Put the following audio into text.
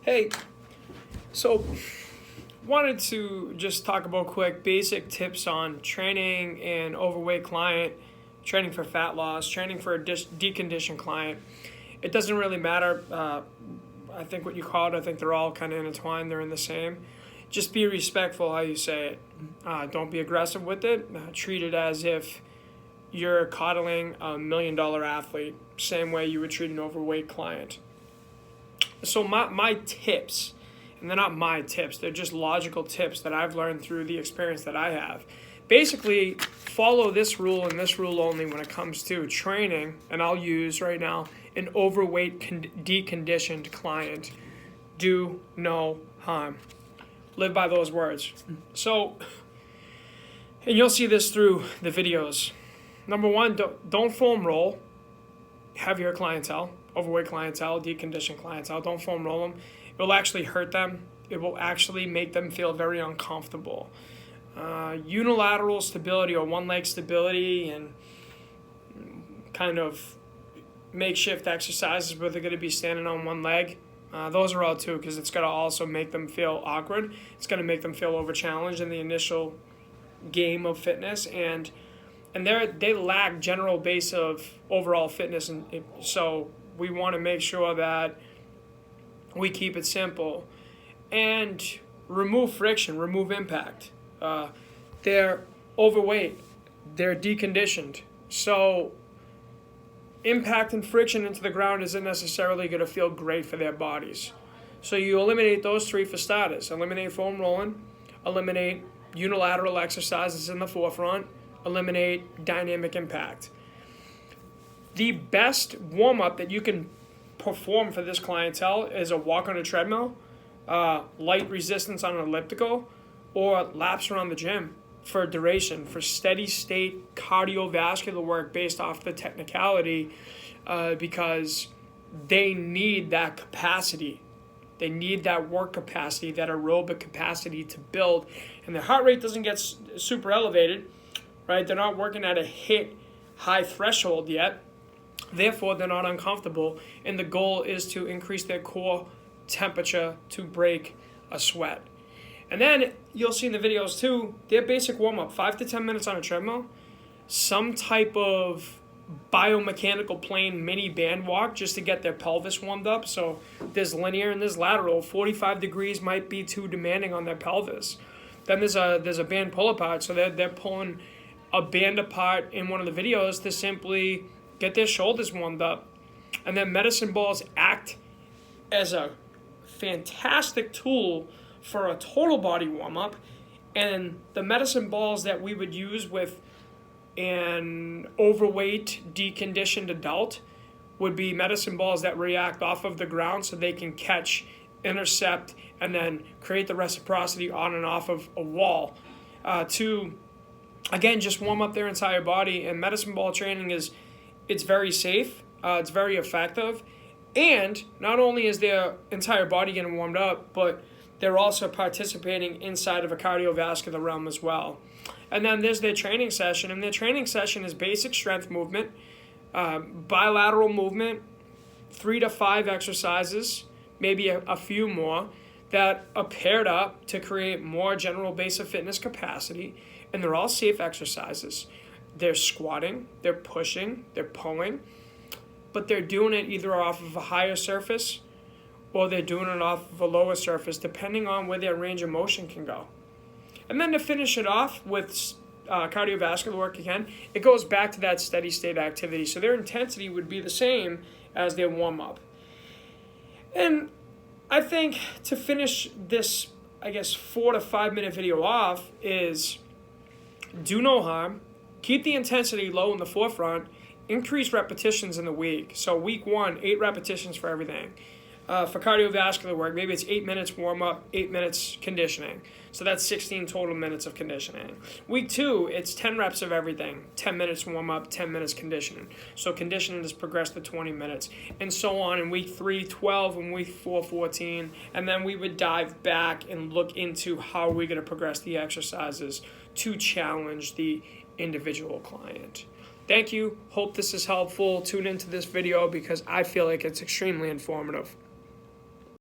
Hey, so wanted to just talk about quick basic tips on training an overweight client, training for fat loss, training for a deconditioned client. It doesn't really matter. I think what you call it, I think they're all kind of intertwined. They're in the same. Just be respectful how you say it. Don't be aggressive with it. Treat it as if you're coddling a $1 million athlete, same way you would treat an overweight client. So my tips, and they're not my tips, they're just logical tips that I've learned through the experience that I have. Basically, follow this rule and this rule only when it comes to training, and I'll use right now an overweight deconditioned client. Do no harm. Live by those words. So, and you'll see this through the videos. Number one, don't foam roll. Have your clientele, overweight clientele, deconditioned clientele, don't foam roll them. It will actually hurt them. It will actually make them feel very uncomfortable. Unilateral stability or one leg stability and kind of makeshift exercises where they're going to be standing on one leg. Those are all too, because it's going to also make them feel awkward. It's going to make them feel over-challenged in the initial game of fitness, and they lack general base of overall fitness, and so we want to make sure that we keep it simple and remove friction, remove impact. They're overweight, they're deconditioned, so impact and friction into the ground isn't necessarily going to feel great for their bodies. So you eliminate those three for starters. Eliminate foam rolling, eliminate unilateral exercises in the forefront, eliminate dynamic impact. The best warm-up that you can perform for this clientele is a walk on a treadmill, light resistance on an elliptical, or laps around the gym for duration, for steady state cardiovascular work based off the technicality, because they need that capacity. They need that work capacity, that aerobic capacity to build. And their heart rate doesn't get super elevated, right? They're not working at a hit high threshold yet. Therefore, they're not uncomfortable. And the goal is to increase their core temperature to break a sweat. And then you'll see in the videos too, their basic warm-up, 5 to 10 minutes on a treadmill, some type of biomechanical plane mini band walk just to get their pelvis warmed up. So there's linear and there's lateral. 45 degrees might be too demanding on their pelvis. Then there's a band pull apart, so they're pulling a band apart in one of the videos to simply get their shoulders warmed up. And then medicine balls act as a fantastic tool for a total body warm-up. And the medicine balls that we would use with an overweight deconditioned adult would be medicine balls that react off of the ground so they can catch, intercept, and then create the reciprocity on and off of a wall to, again, just warm up their entire body. And medicine ball training it's very safe, it's very effective, and not only is their entire body getting warmed up, but they're also participating inside of a cardiovascular realm as well. And then there's their training session, and their training session is basic strength movement, bilateral movement, 3 to 5 exercises, maybe a few more, that are paired up to create more general base of fitness capacity, and they're all safe exercises. They're squatting, they're pushing, they're pulling, but they're doing it either off of a higher surface or they're doing it off of a lower surface, depending on where their range of motion can go. And then to finish it off with cardiovascular work again, it goes back to that steady state activity. So their intensity would be the same as their warm-up. And I think to finish this, 4 to 5 minute video off is do no harm, keep the intensity low in the forefront, increase repetitions in the week. So week 1, 8 repetitions for everything. For cardiovascular work, maybe it's 8 minutes warm-up, 8 minutes conditioning. So that's 16 total minutes of conditioning. Week 2, it's 10 reps of everything, 10 minutes warm-up, 10 minutes conditioning. So conditioning has progressed to 20 minutes. And so on in week 3, 12, and week 4, 14. And then we would dive back and look into how we're going to progress the exercises to challenge the individual client. Thank you. Hope this is helpful. Tune into this video because I feel like it's extremely informative.